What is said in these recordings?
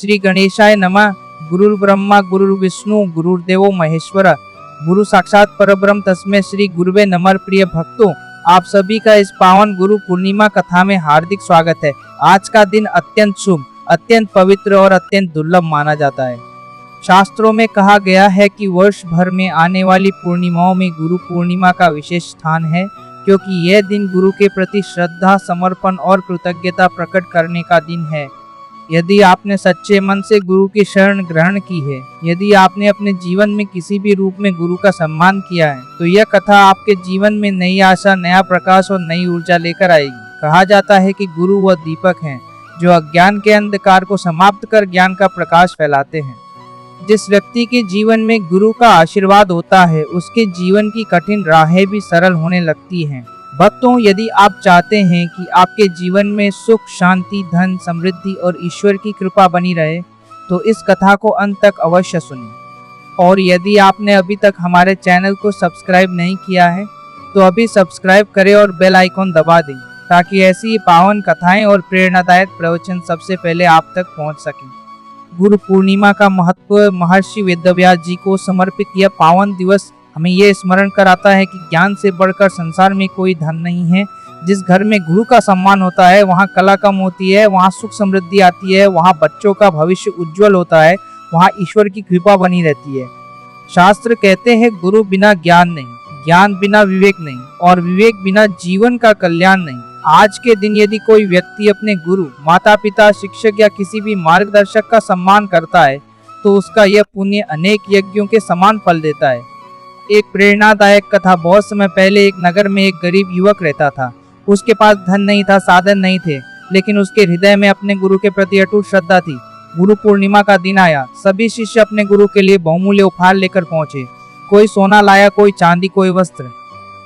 श्री गणेशाय नमः। गुरुर् ब्रह्मा गुरुर्विष्णु गुरुर्देवो महेश्वर, गुरु साक्षात परब्रह्म तस्मै श्री गुरुवे नमः। प्रिय भक्तों, आप सभी का इस पावन गुरु पूर्णिमा कथा में हार्दिक स्वागत है। आज का दिन अत्यंत शुभ, अत्यंत पवित्र और अत्यंत दुर्लभ माना जाता है। शास्त्रों में कहा गया है कि वर्ष भर में आने वाली पूर्णिमाओं में गुरु पूर्णिमा का विशेष स्थान है, क्योंकि यह दिन गुरु के प्रति श्रद्धा, समर्पण और कृतज्ञता प्रकट करने का दिन है। यदि आपने सच्चे मन से गुरु की शरण ग्रहण की है, यदि आपने अपने जीवन में किसी भी रूप में गुरु का सम्मान किया है, तो यह कथा आपके जीवन में नई आशा, नया प्रकाश और नई ऊर्जा लेकर आएगी। कहा जाता है कि गुरु वह दीपक हैं जो अज्ञान के अंधकार को समाप्त कर ज्ञान का प्रकाश फैलाते हैं। जिस व्यक्ति के जीवन में गुरु का आशीर्वाद होता है, उसके जीवन की कठिन राहें भी सरल होने लगती हैं। भक्तों, यदि आप चाहते हैं कि आपके जीवन में सुख, शांति, धन, समृद्धि और ईश्वर की कृपा बनी रहे, तो इस कथा को अंत तक अवश्य सुनिए। और यदि आपने अभी तक हमारे चैनल को सब्सक्राइब नहीं किया है, तो अभी सब्सक्राइब करें और बेल आइकॉन दबा दें, ताकि ऐसी पावन कथाएं और प्रेरणादायक प्रवचन सबसे पहले आप तक पहुंच सकें। गुरु पूर्णिमा का महत्व। महर्षि वेदव्यास जी को समर्पित यह पावन दिवस हमें यह स्मरण कराता है कि ज्ञान से बढ़कर संसार में कोई धन नहीं है। जिस घर में गुरु का सम्मान होता है, वहाँ कला कम होती है, वहाँ सुख समृद्धि आती है, वहाँ बच्चों का भविष्य उज्जवल होता है, वहाँ ईश्वर की कृपा बनी रहती है। शास्त्र कहते हैं, गुरु बिना ज्ञान नहीं, ज्ञान बिना विवेक नहीं, और विवेक बिना जीवन का कल्याण नहीं। आज के दिन यदि कोई व्यक्ति अपने गुरु, माता पिता, शिक्षक या किसी भी मार्गदर्शक का सम्मान करता है, तो उसका यह पुण्य अनेक यज्ञों के समान फल देता है। एक प्रेरणादायक कथा। बहुत समय पहले एक नगर में एक गरीब युवक रहता था। उसके पास धन नहीं था, साधन नहीं थे, लेकिन उसके हृदय में अपने गुरु के प्रति अटूट श्रद्धा थी। गुरु पूर्णिमा का दिन आया। सभी शिष्य अपने गुरु के लिए बहुमूल्य उपहार लेकर पहुंचे। कोई सोना लाया, कोई चांदी, कोई वस्त्र,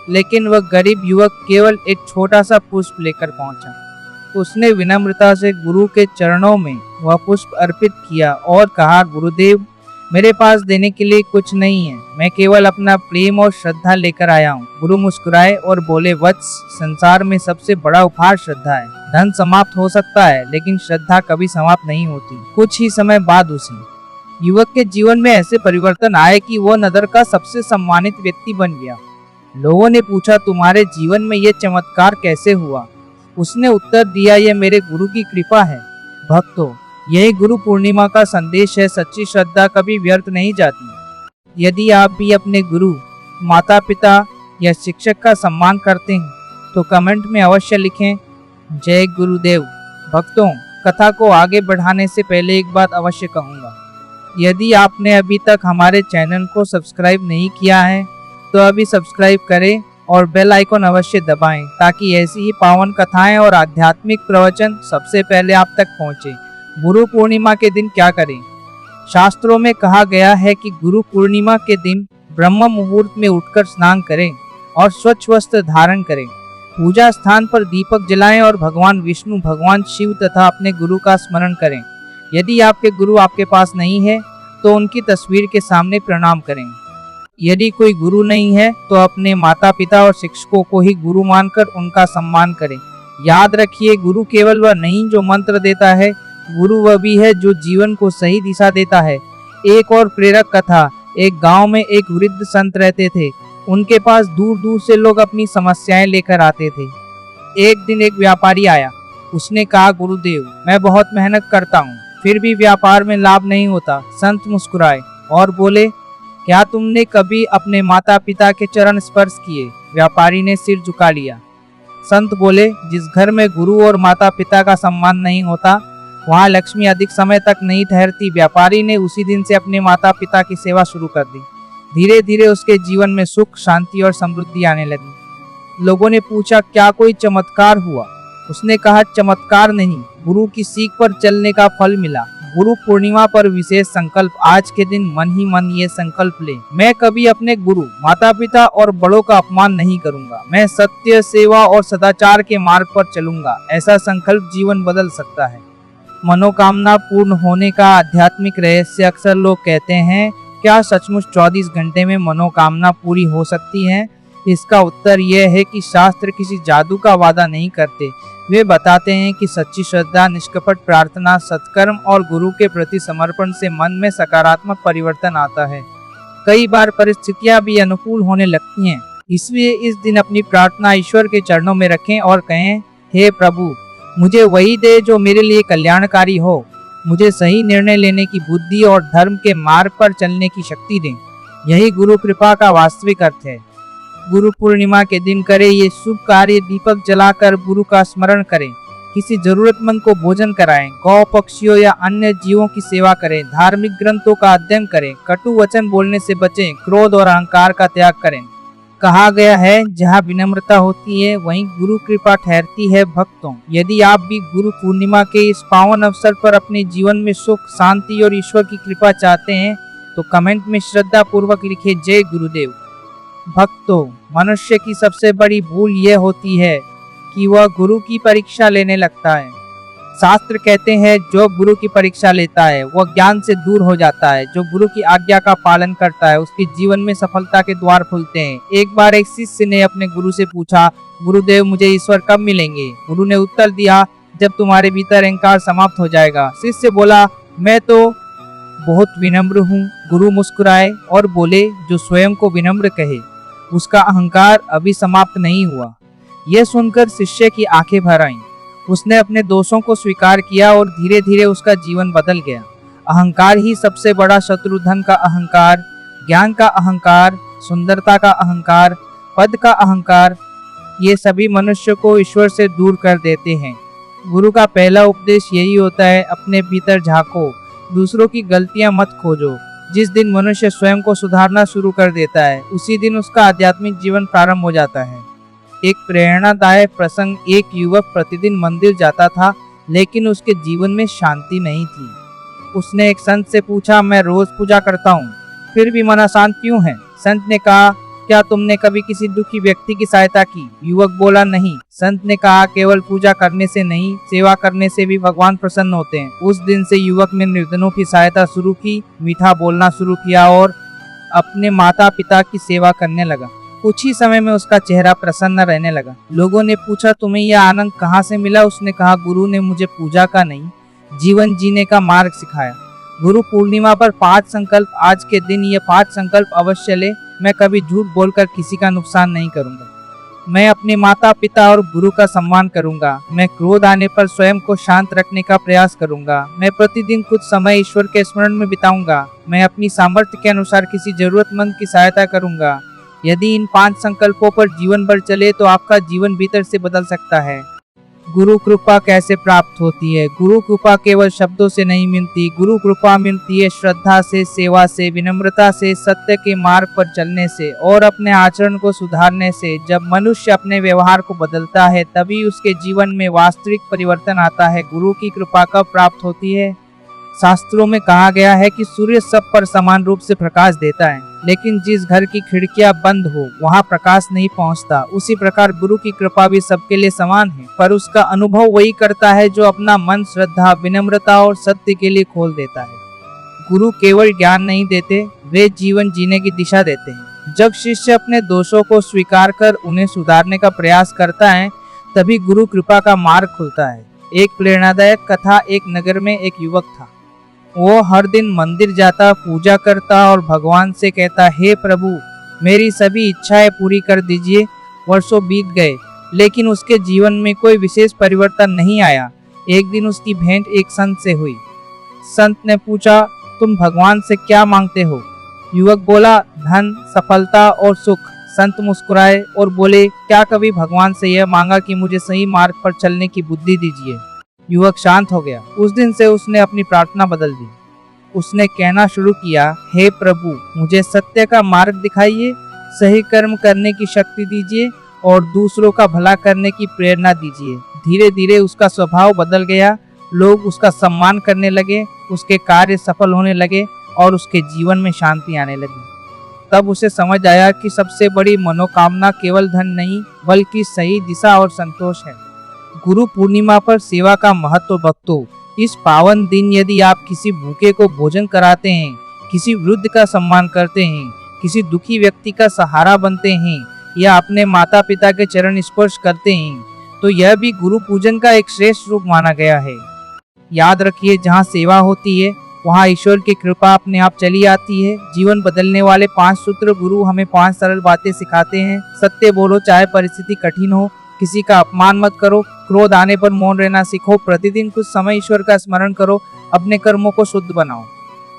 लेकिन वह गरीब युवक केवल एक छोटा सा पुष्प लेकर पहुंचा। उसने विनम्रता से गुरु के चरणों में वह पुष्प अर्पित किया और कहा, गुरुदेव, मेरे पास देने के लिए कुछ नहीं है, मैं केवल अपना प्रेम और श्रद्धा लेकर आया हूँ। गुरु मुस्कुराए और बोले, वत्स, संसार में सबसे बड़ा उपहार श्रद्धा है। धन समाप्त हो सकता है, लेकिन श्रद्धा कभी समाप्त नहीं होती। कुछ ही समय बाद उसी युवक के जीवन में ऐसे परिवर्तन आए कि वह नगर का सबसे सम्मानित व्यक्ति बन गया। लोगों ने पूछा, तुम्हारे जीवन में यह चमत्कार कैसे हुआ? उसने उत्तर दिया, यह मेरे गुरु की कृपा है। भक्तों, यही गुरु पूर्णिमा का संदेश है। सच्ची श्रद्धा कभी व्यर्थ नहीं जाती। यदि आप भी अपने गुरु, माता पिता या शिक्षक का सम्मान करते हैं, तो कमेंट में अवश्य लिखें, जय गुरुदेव। भक्तों, कथा को आगे बढ़ाने से पहले एक बात अवश्य कहूँगा। यदि आपने अभी तक हमारे चैनल को सब्सक्राइब नहीं किया है, तो अभी सब्सक्राइब करें और बेल आइकॉन अवश्य दबाएं, ताकि ऐसी ही पावन कथाएं और आध्यात्मिक प्रवचन सबसे पहले आप तक पहुंचे। गुरु पूर्णिमा के दिन क्या करें? शास्त्रों में कहा गया है कि गुरु पूर्णिमा के दिन ब्रह्म मुहूर्त में उठकर स्नान करें और स्वच्छ वस्त्र धारण करें। पूजा स्थान पर दीपक जलाएं और भगवान विष्णु, भगवान शिव तथा अपने गुरु का स्मरण करें। यदि आपके गुरु आपके पास नहीं है, तो उनकी तस्वीर के सामने प्रणाम करें। यदि कोई गुरु नहीं है, तो अपने माता पिता और शिक्षकों को ही गुरु मानकर उनका सम्मान करें। याद रखिए, गुरु केवल वह नहीं जो मंत्र देता है, गुरु वह भी है जो जीवन को सही दिशा देता है। एक और प्रेरक कथा। एक गांव में एक वृद्ध संत रहते थे। उनके पास दूर दूर से लोग अपनी समस्याएं लेकर आते थे। एक दिन एक व्यापारी आया। उसने कहा, गुरुदेव, मैं बहुत मेहनत करता हूँ, फिर भी व्यापार में लाभ नहीं होता। संत मुस्कुराए और बोले, क्या तुमने कभी अपने माता पिता के चरण स्पर्श किए? व्यापारी ने सिर झुका लिया। संत बोले, जिस घर में गुरु और माता पिता का सम्मान नहीं होता, वहाँ लक्ष्मी अधिक समय तक नहीं ठहरती। व्यापारी ने उसी दिन से अपने माता पिता की सेवा शुरू कर दी। धीरे धीरे उसके जीवन में सुख, शांति और समृद्धि आने लगी। लोगों ने पूछा, क्या कोई चमत्कार हुआ? उसने कहा, चमत्कार नहीं, गुरु की सीख पर चलने का फल मिला। गुरु पूर्णिमा पर विशेष संकल्प। आज के दिन मन ही मन ये संकल्प ले, मैं कभी अपने गुरु, माता पिता और बड़ों का अपमान नहीं करूंगा। मैं सत्य, सेवा और सदाचार के मार्ग पर चलूंगा। ऐसा संकल्प जीवन बदल सकता है। मनोकामना पूर्ण होने का आध्यात्मिक रहस्य। अक्सर लोग कहते हैं, क्या सचमुच 24 घंटे में मनोकामना पूरी हो सकती है? इसका उत्तर यह है कि शास्त्र किसी जादू का वादा नहीं करते। वे बताते हैं कि सच्ची श्रद्धा, निष्कपट प्रार्थना, सत्कर्म और गुरु के प्रति समर्पण से मन में सकारात्मक परिवर्तन आता है। कई बार परिस्थितियां भी अनुकूल होने लगती हैं, इसलिए इस दिन अपनी प्रार्थना ईश्वर के चरणों में रखें और कहें, हे प्रभु, मुझे वही दे जो मेरे लिए कल्याणकारी हो। मुझे सही निर्णय लेने की बुद्धि और धर्म के मार्ग पर चलने की शक्ति दें। यही गुरु कृपा का वास्तविक अर्थ है। गुरु पूर्णिमा के दिन करें ये शुभ कार्य। दीपक जलाकर गुरु का स्मरण करें, किसी जरूरतमंद को भोजन कराएं, गौ पक्षियों या अन्य जीवों की सेवा करें, धार्मिक ग्रंथों का अध्ययन करें, कटु वचन बोलने से बचें, क्रोध और अहंकार का त्याग करें। कहा गया है, जहाँ विनम्रता होती है वहीं गुरु कृपा ठहरती है। भक्तों, यदि आप भी गुरु पूर्णिमा के इस पावन अवसर पर अपने जीवन में सुख, शांति और ईश्वर की कृपा चाहते हैं तो कमेंट में श्रद्धा पूर्वक लिखे, जय गुरुदेव। भक्तों, मनुष्य की सबसे बड़ी भूल यह होती है कि वह गुरु की परीक्षा लेने लगता है। शास्त्र कहते हैं, जो गुरु की परीक्षा लेता है वह ज्ञान से दूर हो जाता है। जो गुरु की आज्ञा का पालन करता है उसके जीवन में सफलता के द्वार खुलते हैं। एक बार एक शिष्य ने अपने गुरु से पूछा, गुरुदेव, मुझे ईश्वर कब मिलेंगे? गुरु ने उत्तर दिया, जब तुम्हारे भीतर अहंकार समाप्त हो जाएगा। शिष्य बोला, मैं तो बहुत विनम्र हूँ। गुरु मुस्कुराए और बोले, जो स्वयं को विनम्र कहे उसका अहंकार अभी समाप्त नहीं हुआ। यह सुनकर शिष्य की आंखें भर आईं। उसने अपने दोषों को स्वीकार किया और धीरे धीरे उसका जीवन बदल गया। अहंकार ही सबसे बड़ा शत्रु, धन का अहंकार, ज्ञान का अहंकार, सुंदरता का अहंकार, पद का अहंकार, ये सभी मनुष्य को ईश्वर से दूर कर देते हैं। गुरु का पहला उपदेश यही होता है, अपने भीतर झांको, दूसरों की गलतियां मत खोजो। जिस दिन मनुष्य स्वयं को सुधारना शुरू कर देता है उसी दिन उसका आध्यात्मिक जीवन प्रारंभ हो जाता है। एक प्रेरणादायक प्रसंग, एक युवक प्रतिदिन मंदिर जाता था लेकिन उसके जीवन में शांति नहीं थी। उसने एक संत से पूछा, मैं रोज पूजा करता हूँ फिर भी मन अशांत क्यों है? संत ने कहा, क्या तुमने कभी किसी दुखी व्यक्ति की सहायता की? युवक बोला, नहीं। संत ने कहा, केवल पूजा करने से नहीं, सेवा करने से भी भगवान प्रसन्न होते हैं। उस दिन से युवक ने निर्धनों की सहायता शुरू की, मीठा बोलना शुरू किया और अपने माता पिता की सेवा करने लगा। कुछ ही समय में उसका चेहरा प्रसन्न रहने लगा। लोगों ने पूछा, तुम्हें यह आनंद कहाँ से मिला? उसने कहा, गुरु ने मुझे पूजा का नहीं, जीवन जीने का मार्ग सिखाया। गुरु पूर्णिमा पर 5 संकल्प। आज के दिन ये 5 संकल्प अवश्य ले। मैं कभी झूठ बोलकर किसी का नुकसान नहीं करूंगा। मैं अपने माता पिता और गुरु का सम्मान करूंगा। मैं क्रोध आने पर स्वयं को शांत रखने का प्रयास करूंगा। मैं प्रतिदिन कुछ समय ईश्वर के स्मरण में बिताऊंगा। मैं अपनी सामर्थ्य के अनुसार किसी जरूरतमंद की सहायता करूंगा। यदि इन 5 संकल्पों पर जीवन भर चले तो आपका जीवन भीतर से बदल सकता है। गुरु कृपा कैसे प्राप्त होती है? गुरु कृपा केवल शब्दों से नहीं मिलती। गुरु कृपा मिलती है श्रद्धा से, सेवा से, विनम्रता से, सत्य के मार्ग पर चलने से और अपने आचरण को सुधारने से। जब मनुष्य अपने व्यवहार को बदलता है तभी उसके जीवन में वास्तविक परिवर्तन आता है। गुरु की कृपा कब प्राप्त होती है? शास्त्रों में कहा गया है कि सूर्य सब पर समान रूप से प्रकाश देता है, लेकिन जिस घर की खिड़कियां बंद हो वहां प्रकाश नहीं पहुंचता। उसी प्रकार गुरु की कृपा भी सबके लिए समान है, पर उसका अनुभव वही करता है जो अपना मन श्रद्धा, विनम्रता और सत्य के लिए खोल देता है। गुरु केवल ज्ञान नहीं देते, वे जीवन जीने की दिशा देते हैं। जब शिष्य अपने दोषों को स्वीकार कर उन्हें सुधारने का प्रयास करता है तभी गुरु कृपा का मार्ग खुलता है। एक प्रेरणादायक कथा। एक नगर में एक युवक था। वो हर दिन मंदिर जाता, पूजा करता और भगवान से कहता, हे प्रभु, मेरी सभी इच्छाएं पूरी कर दीजिए। वर्षों बीत गए लेकिन उसके जीवन में कोई विशेष परिवर्तन नहीं आया। एक दिन उसकी भेंट एक संत से हुई। संत ने पूछा, तुम भगवान से क्या मांगते हो? युवक बोला, धन, सफलता और सुख। संत मुस्कुराए और बोले, क्या कभी भगवान से यह मांगा कि मुझे सही मार्ग पर चलने की बुद्धि दीजिए? युवक शांत हो गया। उस दिन से उसने अपनी प्रार्थना बदल दी। उसने कहना शुरू किया, हे प्रभु, मुझे सत्य का मार्ग दिखाइए, सही कर्म करने की शक्ति दीजिए और दूसरों का भला करने की प्रेरणा दीजिए। धीरे धीरे उसका स्वभाव बदल गया। लोग उसका सम्मान करने लगे, उसके कार्य सफल होने लगे और उसके जीवन में शांति आने लगी। तब उसे समझ आया कि सबसे बड़ी मनोकामना केवल धन नहीं बल्कि सही दिशा और संतोष है। गुरु पूर्णिमा पर सेवा का महत्व। भक्तों, इस पावन दिन यदि आप किसी भूखे को भोजन कराते हैं, किसी वृद्ध का सम्मान करते हैं, किसी दुखी व्यक्ति का सहारा बनते हैं या अपने माता पिता के चरण स्पर्श करते हैं तो यह भी गुरु पूजन का एक श्रेष्ठ रूप माना गया है। याद रखिए, जहाँ सेवा होती है वहाँ ईश्वर की कृपा अपने आप चली आती है। जीवन बदलने वाले 5 सूत्र गुरु हमें 5 सरल बातें सिखाते हैं। सत्य बोलो चाहे परिस्थिति कठिन हो, किसी का अपमान मत करो, क्रोध आने पर मौन रहना सीखो, प्रतिदिन कुछ समय ईश्वर का स्मरण करो, अपने कर्मों को शुद्ध बनाओ।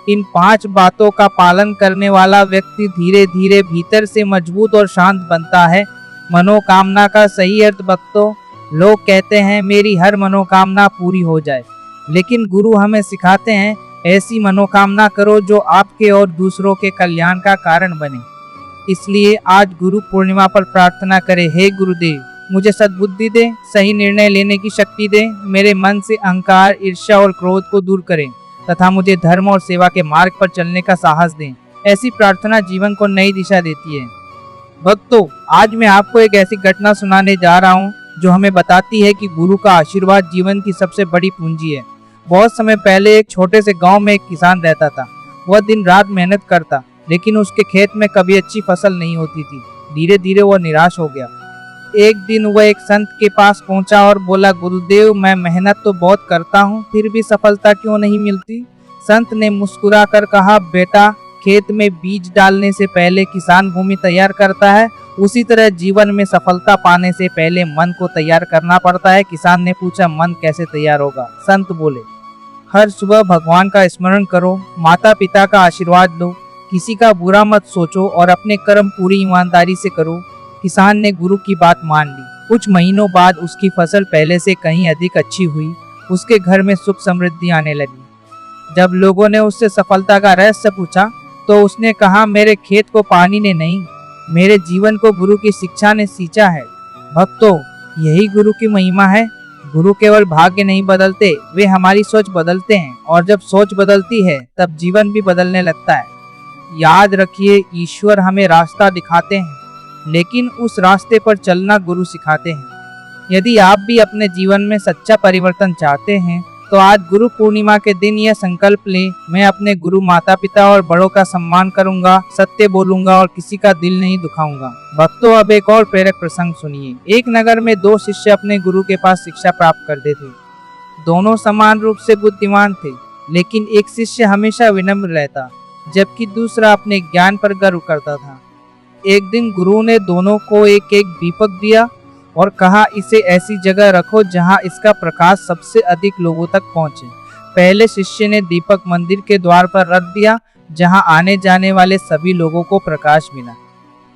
इन 5 बातों का पालन करने वाला व्यक्ति धीरे धीरे भीतर से मजबूत और शांत बनता है। मनोकामना का सही अर्थ भक्तों, लोग कहते हैं मेरी हर मनोकामना पूरी हो जाए, लेकिन गुरु हमें सिखाते हैं ऐसी मनोकामना करो जो आपके और दूसरों के कल्याण का कारण बने। इसलिए आज गुरु पूर्णिमा पर प्रार्थना करें, हे गुरुदेव मुझे सद्बुद्धि दे, सही निर्णय लेने की शक्ति दे, मेरे मन से अहंकार, ईर्ष्या और क्रोध को दूर करें तथा मुझे धर्म और सेवा के मार्ग पर चलने का साहस दें। ऐसी प्रार्थना जीवन को नई दिशा देती है। भक्तों, आज मैं आपको एक ऐसी घटना सुनाने जा रहा हूँ जो हमें बताती है कि गुरु का आशीर्वाद जीवन की सबसे बड़ी पूंजी है। बहुत समय पहले एक छोटे से गांव में एक किसान रहता था। वह दिन रात मेहनत करता, लेकिन उसके खेत में कभी अच्छी फसल नहीं होती थी। धीरे धीरे वह निराश हो गया। एक दिन वह एक संत के पास पहुंचा और बोला, गुरुदेव मैं मेहनत तो बहुत करता हूं, फिर भी सफलता क्यों नहीं मिलती? संत ने मुस्कुराकर कहा, बेटा खेत में बीज डालने से पहले किसान भूमि तैयार करता है, उसी तरह जीवन में सफलता पाने से पहले मन को तैयार करना पड़ता है। किसान ने पूछा, मन कैसे तैयार होगा? संत बोले, हर सुबह भगवान का स्मरण करो, माता पिता का आशीर्वाद लो, किसी का बुरा मत सोचो और अपने कर्म पूरी ईमानदारी से करो। किसान ने गुरु की बात मान ली। कुछ महीनों बाद उसकी फसल पहले से कहीं अधिक अच्छी हुई। उसके घर में सुख समृद्धि आने लगी। जब लोगों ने उससे सफलता का रहस्य पूछा तो उसने कहा, मेरे खेत को पानी ने नहीं, मेरे जीवन को गुरु की शिक्षा ने सींचा है। भक्तों, यही गुरु की महिमा है। गुरु केवल भाग्य नहीं बदलते, वे हमारी सोच बदलते हैं, और जब सोच बदलती है तब जीवन भी बदलने लगता है। याद रखिए, ईश्वर हमें रास्ता दिखाते हैं, लेकिन उस रास्ते पर चलना गुरु सिखाते हैं। यदि आप भी अपने जीवन में सच्चा परिवर्तन चाहते हैं तो आज गुरु पूर्णिमा के दिन यह संकल्प लें, मैं अपने गुरु माता पिता और बड़ों का सम्मान करूंगा, सत्य बोलूंगा और किसी का दिल नहीं दुखाऊंगा। भक्तों, अब एक और प्रेरक प्रसंग सुनिए। एक नगर में 2 शिष्य अपने गुरु के पास शिक्षा प्राप्त करते थे। दोनों समान रूप से बुद्धिमान थे, लेकिन एक शिष्य हमेशा विनम्र रहता, जबकि दूसरा अपने ज्ञान पर गर्व करता था। एक दिन गुरु ने दोनों को एक एक दीपक दिया और कहा, इसे ऐसी जगह रखो जहां इसका प्रकाश सबसे अधिक लोगों तक पहुंचे। पहले शिष्य ने दीपक मंदिर के द्वार पर रख दिया, जहां आने जाने वाले सभी लोगों को प्रकाश मिला।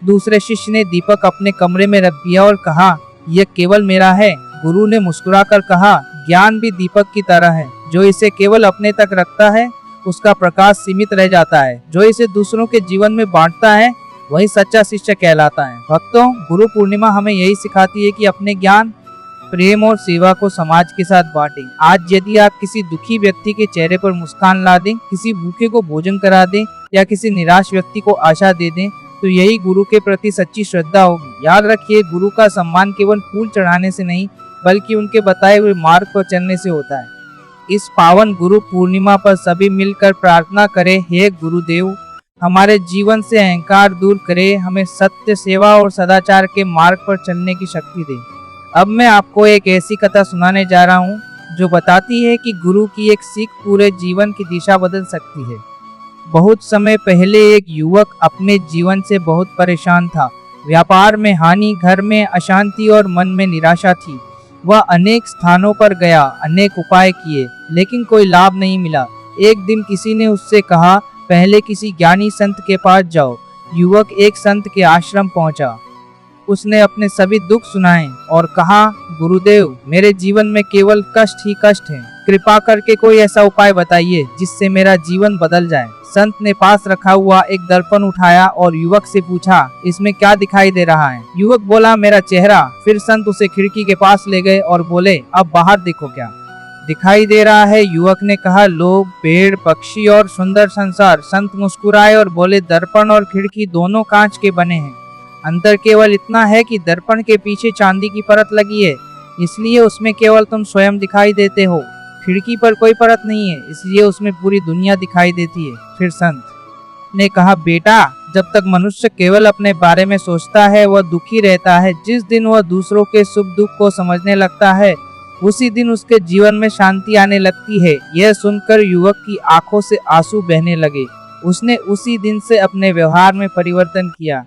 दूसरे शिष्य ने दीपक अपने कमरे में रख दिया और कहा, यह केवल मेरा है। गुरु ने मुस्कुराकर कहा, ज्ञान भी दीपक की तरह है, जो इसे केवल अपने तक रखता है उसका प्रकाश सीमित रह जाता है, जो इसे दूसरों के जीवन में बांटता है वही सच्चा शिष्य कहलाता है। भक्तों, गुरु पूर्णिमा हमें यही सिखाती है कि अपने ज्ञान, प्रेम और सेवा को समाज के साथ बांटें। आज यदि आप किसी दुखी व्यक्ति के चेहरे पर मुस्कान ला दें, किसी भूखे को भोजन करा दें या किसी निराश व्यक्ति को आशा दे दें, तो यही गुरु के प्रति सच्ची श्रद्धा होगी। याद रखिए, गुरु का सम्मान केवल फूल चढ़ाने से नहीं, बल्कि उनके बताए हुए मार्ग पर चलने से होता है। इस पावन गुरु पूर्णिमा पर सभी मिलकर प्रार्थना करें, हे गुरुदेव हमारे जीवन से अहंकार दूर करे, हमें सत्य, सेवा और सदाचार के मार्ग पर चलने की शक्ति दे। अब मैं आपको एक ऐसी कथा सुनाने जा रहा हूँ जो बताती है कि गुरु की एक सीख पूरे जीवन की दिशा बदल सकती है। बहुत समय पहले एक युवक अपने जीवन से बहुत परेशान था। व्यापार में हानि, घर में अशांति और मन में निराशा थी। वह अनेक स्थानों पर गया, अनेक उपाय किए, लेकिन कोई लाभ नहीं मिला। एक दिन किसी ने उससे कहा, पहले किसी ज्ञानी संत के पास जाओ। युवक एक संत के आश्रम पहुंचा। उसने अपने सभी दुख सुनाए और कहा, गुरुदेव मेरे जीवन में केवल कष्ट ही कष्ट है, कृपा करके कोई ऐसा उपाय बताइए जिससे मेरा जीवन बदल जाए। संत ने पास रखा हुआ एक दर्पण उठाया और युवक से पूछा, इसमें क्या दिखाई दे रहा है? युवक बोला, मेरा चेहरा। फिर संत उसे खिड़की के पास ले गए और बोले, अब बाहर देखो क्या दिखाई दे रहा है। युवक ने कहा, लोग, पेड़, पक्षी और सुंदर संसार। संत मुस्कुराए और बोले, दर्पण और खिड़की दोनों कांच के बने हैं, अंतर केवल इतना है कि दर्पण के पीछे चांदी की परत लगी है, इसलिए उसमें केवल तुम स्वयं दिखाई देते हो। खिड़की पर कोई परत नहीं है, इसलिए उसमें पूरी दुनिया दिखाई देती है। फिर संत ने कहा, बेटा जब तक मनुष्य केवल अपने बारे में सोचता है वह दुखी रहता है। जिस दिन वह दूसरों के सुख दुख को समझने लगता है उसी दिन उसके जीवन में शांति आने लगती है। यह सुनकर युवक की आंखों से आंसू बहने लगे। उसने उसी दिन से अपने व्यवहार में परिवर्तन किया।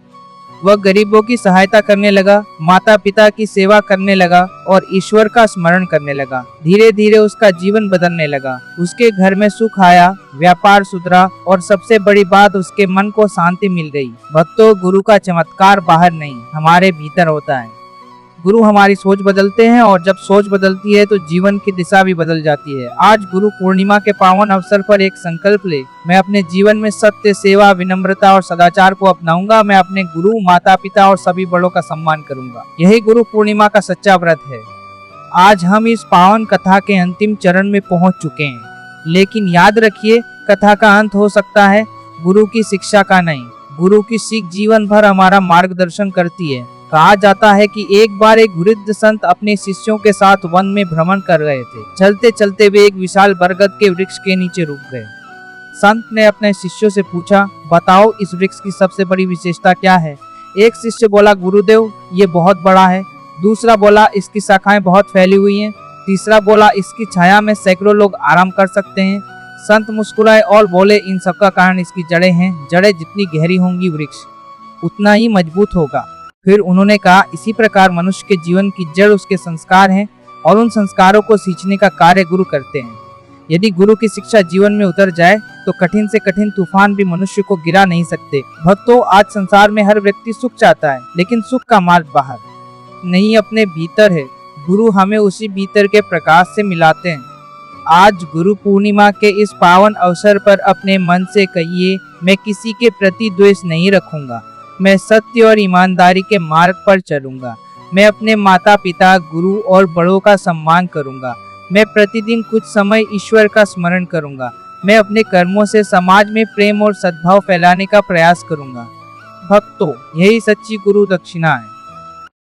वह गरीबों की सहायता करने लगा, माता पिता की सेवा करने लगा और ईश्वर का स्मरण करने लगा। धीरे धीरे उसका जीवन बदलने लगा। उसके घर में सुख आया, व्यापार सुधरा और सबसे बड़ी बात उसके मन को शांति मिल गई। भक्तों, गुरु का चमत्कार बाहर नहीं, हमारे भीतर होता है। गुरु हमारी सोच बदलते हैं और जब सोच बदलती है तो जीवन की दिशा भी बदल जाती है। आज गुरु पूर्णिमा के पावन अवसर पर एक संकल्प ले, मैं अपने जीवन में सत्य, सेवा, विनम्रता और सदाचार को अपनाऊंगा। मैं अपने गुरु, माता पिता और सभी बड़ों का सम्मान करूंगा। यही गुरु पूर्णिमा का सच्चा व्रत है। आज हम इस पावन कथा के अंतिम चरण में पहुंच चुके हैं, लेकिन याद रखिए, कथा का अंत हो सकता है, गुरु की शिक्षा का नहीं। गुरु की सीख जीवन भर हमारा मार्गदर्शन करती है। कहा जाता है कि एक बार एक वृद्ध संत अपने शिष्यों के साथ वन में भ्रमण कर रहे थे। चलते चलते वे एक विशाल बरगद के वृक्ष के नीचे रुक गए। संत ने अपने शिष्यों से पूछा, बताओ इस वृक्ष की सबसे बड़ी विशेषता क्या है? एक शिष्य बोला, गुरुदेव ये बहुत बड़ा है। दूसरा बोला, इसकी शाखाएं बहुत फैली हुई हैं। तीसरा बोला, इसकी छाया में सैकड़ों लोग आराम कर सकते हैं। संत मुस्कुराए और बोले, इन सबका कारण इसकी जड़ें हैं। जड़ें जितनी गहरी होंगी वृक्ष उतना ही मजबूत होगा। फिर उन्होंने कहा, इसी प्रकार मनुष्य के जीवन की जड़ उसके संस्कार हैं और उन संस्कारों को सींचने का कार्य गुरु करते हैं। यदि गुरु की शिक्षा जीवन में उतर जाए तो कठिन से कठिन तूफान भी मनुष्य को गिरा नहीं सकते। भक्तों, आज संसार में हर व्यक्ति सुख चाहता है, लेकिन सुख का मार्ग बाहर नहीं, अपने भीतर है। गुरु हमें उसी भीतर के प्रकाश से मिलाते हैं। आज गुरु पूर्णिमा के इस पावन अवसर पर अपने मन से कहिए, मैं किसी के प्रति द्वेष नहीं रखूंगा। मैं सत्य और ईमानदारी के मार्ग पर चलूंगा। मैं अपने माता पिता, गुरु और बड़ों का सम्मान करूंगा। मैं प्रतिदिन कुछ समय ईश्वर का स्मरण करूंगा। मैं अपने कर्मों से समाज में प्रेम और सद्भाव फैलाने का प्रयास करूंगा। भक्तों, यही सच्ची गुरु दक्षिणा है।